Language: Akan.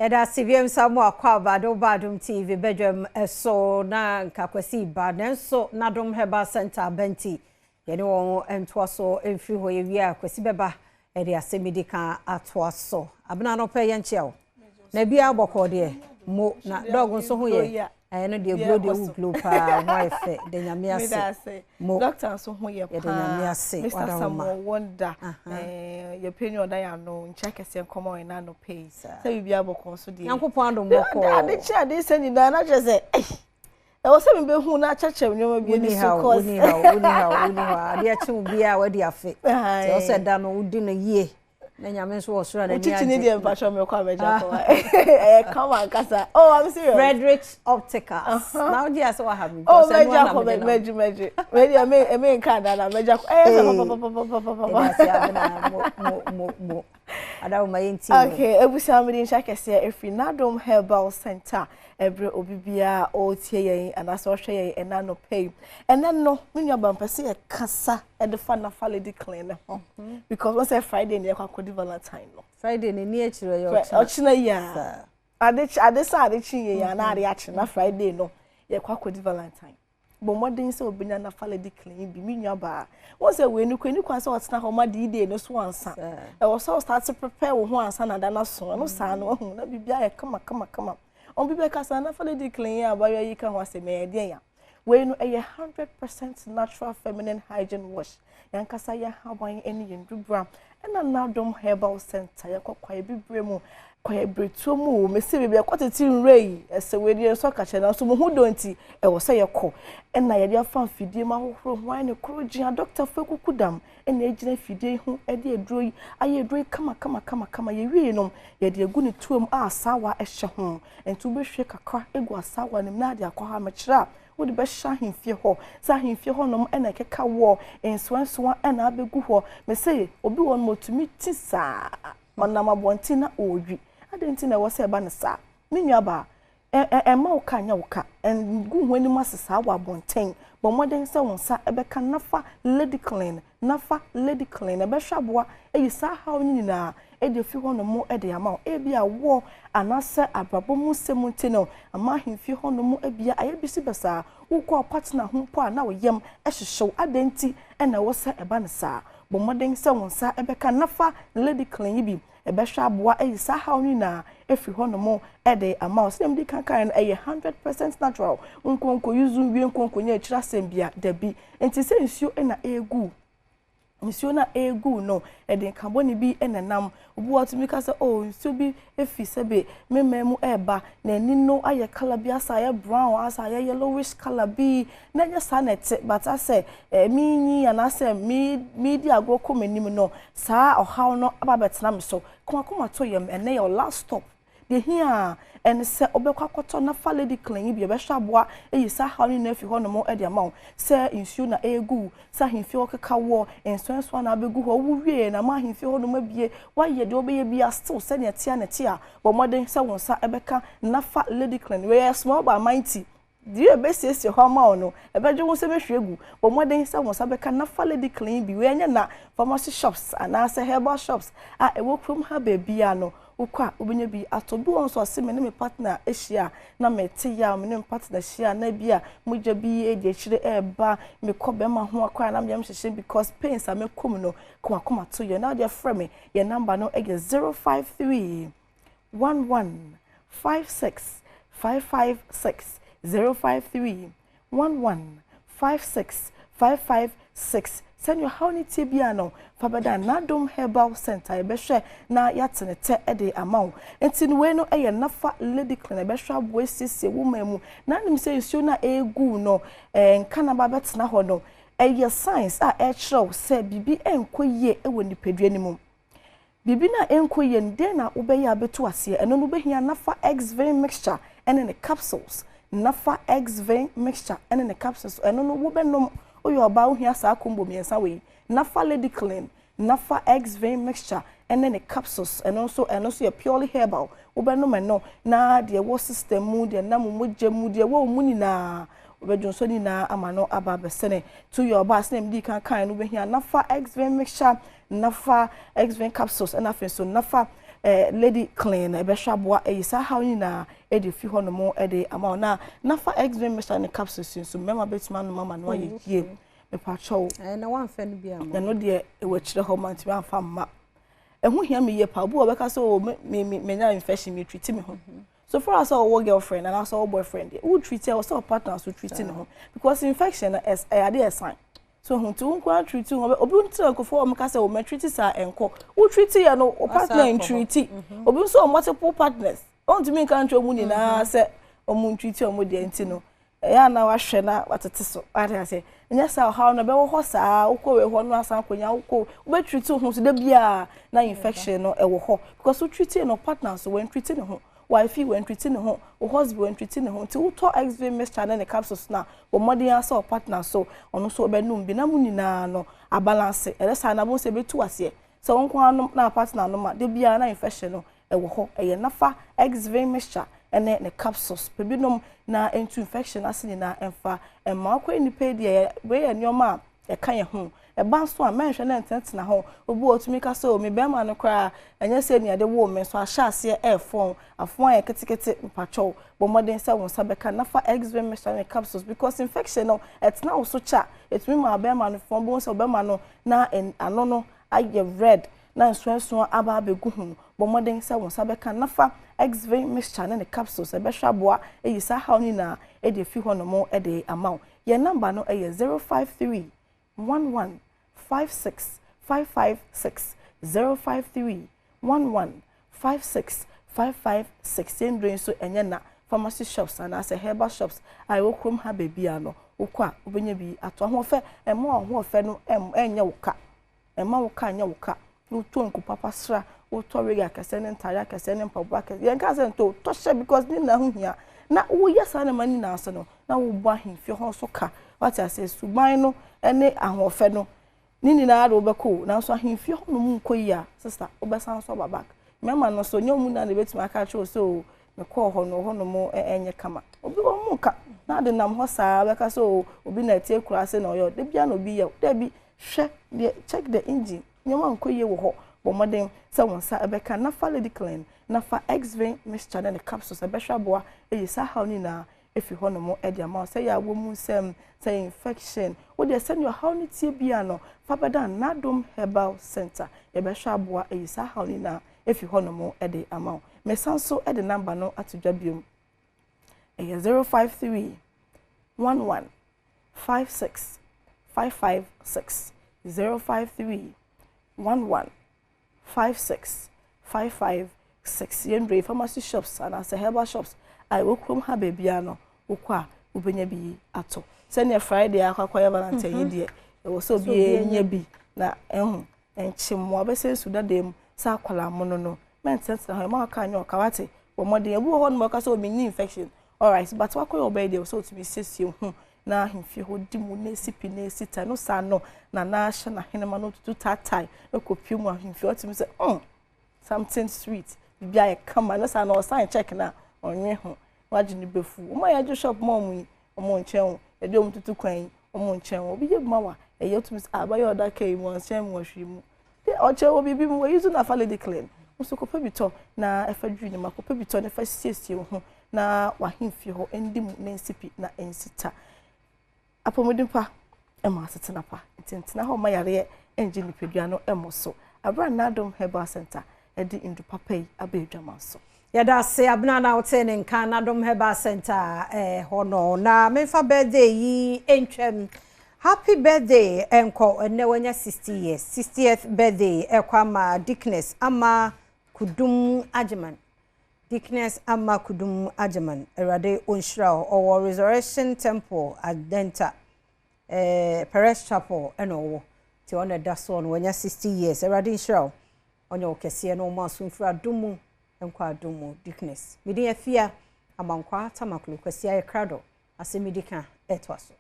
Eda CVM samu akwa Badwam TV Badwam so na nkakwasi ba nanso Nadom Herbal Center benti yene won entwa so emfiri ho ye wi akwasi beba ede asemidi kan atwa so abna no pe yenche o na bia aboko de mo na dog nso ho ye no de bro de uglo pa mo efe de nyame ase mo doctor nso ho ye pa de nyame ase Mr. Samuel wonder your opinion that you know check ese come on na no pay say bia aboko so de yankopon adom boko ade chia de se ni na je e wo se me be hu na cheche nyoma bi ni so cause uni ha ade achi bia we de afe so o se da no udi na yie na nyame so wo sura na ni aje ni de mpacho me kwa meja ko come on kasa oh I'm serious Frederick's Opticals now dia so what happen oh meja ko meji me nka da na meja ko mo ada ma yenti okay ebusia me din sha kese every Nadom Herbal Center every obibia o tie yen anaso hwe yen ena no pay ena no menua bampese e kasa e de fa na lady clean ho because once Friday ne kwa Valentine no Friday ne ni achiro yo ochina ya ade sa chi ya na ade achi na Friday no ye kwa Valentine bo modern se obenya na lady clean bi menua ba once we ni kwa se otena ho ma de no so ansa e wo so start to prepare wo ho ansa na da na so no sa no hu na bibia ye kama on bibe kasa na lady clean ya ba yi kan ho se me de ya we no a 100% natural feminine hygiene wash yan kasa ya haban eni yendubra na Nadom Herbal Center ya kwakwa bibre mu kwa bretu mu me se bibia kwateti nrei ese we de so ka che na so mu hu donti e wo se yekọ na ye de afa fidie ma hohoro hwan ne krogia doctor fakukudam na ejina fidie hu e de eduro yi aye eduro kama ye wie no ye de egu ne tuom asawa ehye ho entu be hwe kakra egu asawa ne na de akwa ma kira wodi be hya hemfie ho sa hemfie ho nom na keka wo ensoansoa na abegu ho me se obi won motumi ti sa onam abonti na owi adenti na wo se ba ne sa menua ba ma wo ka nya wo ka engu ho ani masesa wa abonten bo modern se won sa ebeka nafa lady clean ebe hwaboa eyi sa ha onyi na ede fi ho no mo ede ama ebia wo anase abrabo mu semunti no ama hemfi ho no mo ebia ayebisi besa ukọ partner ho po na wo yem ehyehew adenti na wo sa eba ne sa bo modern se won sa ebeka nafa lady clean bi ebe hwaboa eyi sa ha onyi na efi ho no mo ede ama so dem di kankan no 100% natural nkonko yuzu wie nkonko nya akira sembia dabi enti se nsuo na egu nsuo na egu no ede kaboni bi enenam obu otumi ka se oh nsuo bi efi sebe mememu eba na ani no aye color bi asa ye brown asa ye yellowish color bi na nya sanet but ase minyi anase mi di agro menim no saa ohaw no ababetena me so koma to yem ene your last stop de hia en se obekwa kwato na fa lady clean bi ebehwaboa eyi sa ha ni na fi ho no mo e de ma se insu na egu sa himfi okeka wo enso na abegu ho wo wie na ma himfi ho no mabie wa ye de obeye bia still se ne tia na tia bo modern se won sa ebeka na fa lady clean we small by mighty di ebesiesie ho ma ono ebeje won se behwegu bo modern se won sa beka na fa lady clean bi we anya na pharmacy shops anase herbal shops a ewo krom ha ba bia no ukwa obenye bi atobi won so ase me ne me partner ehia na me te ya me ne partner hia na bia mugya bi e de chire eba me kobe ma ho akwa na me hyehyɛ because pains am kom no koma to you now their friend your number no ege 053 11 56 556 053 11 56 556 send your how ni tibia no fabada Nadom Herbal Center ebehwe na yatenete ede amaw enti no we no eye nafa lady clean ebehwe aboa sisi woman mu na nim say nsuo na egu no nka na ba betena ho no eye science a ehrew say bibi enkoye ewo nipadua ni mu bibi na enkoye nde na obeye abetu ase eno no behia nafa x-vein mixture ene ne capsules nafa x-vein mixture ene ne capsules eno no wo benom oyo oba ohia sa kombo miensa we nafa lady clean nafa x-vein mixture and then the capsules and also a purely herbal obenom no na de wo system mu de na mo mogya mu de wo mu ni na obedwonso ni na amano aba besene to your boss name di kan no behia nafa x-vein mixture nafa x-vein capsules and afen so nafa lady clean e be hwaboa e sa how ni na e de fi ho no mo e de ama na nafa extreme mixture ne capsules so mema betima no mama no ye yie me pa chow na wan fa no bia ma no de e wa kire ho man ti amfa ma ehu hia me ye pa obu obeka so me nya infection me treat me ho so for us our girlfriend and also our boyfriend who treat us our partners who treat him because infection is a sign so who to go treat you obi until go for make say o me treat sa enko who treat you no o partner in treat obi so multiple partners on to me kan twa mu ni na say o mu treat o mu de enti no ya na wa hwe na watete so ade say nya sa how no be wo ho sa ukọ we ho no asan konya ukọ we treat hu so da bia na infection no e wo ho because who treat no partners when treating no wife when treating no husband when treating no ti uto extreme mixture na capsules na o modern asa partner so ono so be num bi na mu nyina no a balance e sa na bo se betu ase so won kwa no na partner no ma de bia na infection no e wo ho e ye nafa extreme mixture ene ne capsules pe binom na into infection asini na emfa emma kwa ni pe de we ye nyoma e kan ye ho e ban so a menhwe na entena ho obi otumi ka so me be ma no kra anya se ni ade wo me so a sha ase e phone afon ye ketekete mpacho bo modern se won sabeka nafa extreme mixture capsules because infection no etna wo so cha etumi ma be ma no phone bo so be ma no na ano no aye red na nso aba abegu hu bo modern se won sabeka nafa extreme mixture na capsules e be hwaboa e yisa how ni na e de fi ho no mo e de amount ye number no e 053 1156556 053 1156556 endrin so enye na pharmacy shops and as a herbal shops I wo krom ha bebia no ukwa obenya bi ato ho fe emo ho fe no enye woka ema woka enye woka no to nku papa sra wo to rega kase ne ntare kase ne mpaboa kase yen ka se nto to she because ni na ho hia na wo yesa na mani na aso no na wo bo ahemfie ho so ka what I say suban no ene ahofe no nini na ado beko na so ahemfie ho no mu nkoyi sister obesan so babak mema no so nyomu na ne betima aka cho so me ko ho no mo enye kama obi wo mu ka na de nam ho saa beka so obi na tie kura se na oyo de bia no bi ye de bi hwe de check the engine nyoma nkoyi wo ho bo modern se won sa ebeka na fa lady clean na fa x-ray mixture na capsules ebehwa boa e sa how ni na efi ho no mo e de ma say ya wo mu sem say infection wo de send your how ni tie bia no fa beda Nadom Herbal Center ebehwa boa e sa how ni na efi ho no mo e de ama me sanso e de number no atodwa biom e 053 11 56 556 053 11 56 556 yendre pharmacy shops and as a herbal shops I will come ha bebia no ukwa ubenya bi ato sene Friday akwa Valentine de e wo so bi enya bi na enchim wo be se suda dem sa kwala mono no mentence ha ma ka anyo kawate wo modern ebu ho no ka so mini infection all right but wakwa obey dey so to be sesie hu na ahemfie ho di mu na sipi na sita no sa no na na hye na henema no tutu tatai e kopie mu ahemfie otimi se something sweet bibia e kama no sa no sign check na onwe ho waje ni befu o ma ya jo shop mo mu o mo nchen e de o tutu kwan o mo nchen o bi ye ma wa e ye otimi se abaye oda kai mo nchen mo hwi mu de o che o bibi mu we use na fa lady clean so ko pebito na e fa dwi ni ma ko pebito na fa siesie ho na wahemfie ho endi mu na sipi na ensita apomodimpa ema asetena pa ntentina ho mayare enje nipedua no emoso abra Nadom Herbal Center edi indu papai abedwama so yada se abna na otene nka Nadom Herbal Center hono na mefa birthday yi entwem happy birthday enko ene wanya 60 years 60th birthday ekwama Dickness ama kudum ajeman Dickness ama kudum ajeman erade onshira owo Resurrection Temple Adenta Paris Chapel eno ti ona daso no wanya 60 years erade onshira onyo kese no mo asumfra dumu enkwa adumu Dickness midi afia amankwa tamaklu kwese aye krado asemidika etwaso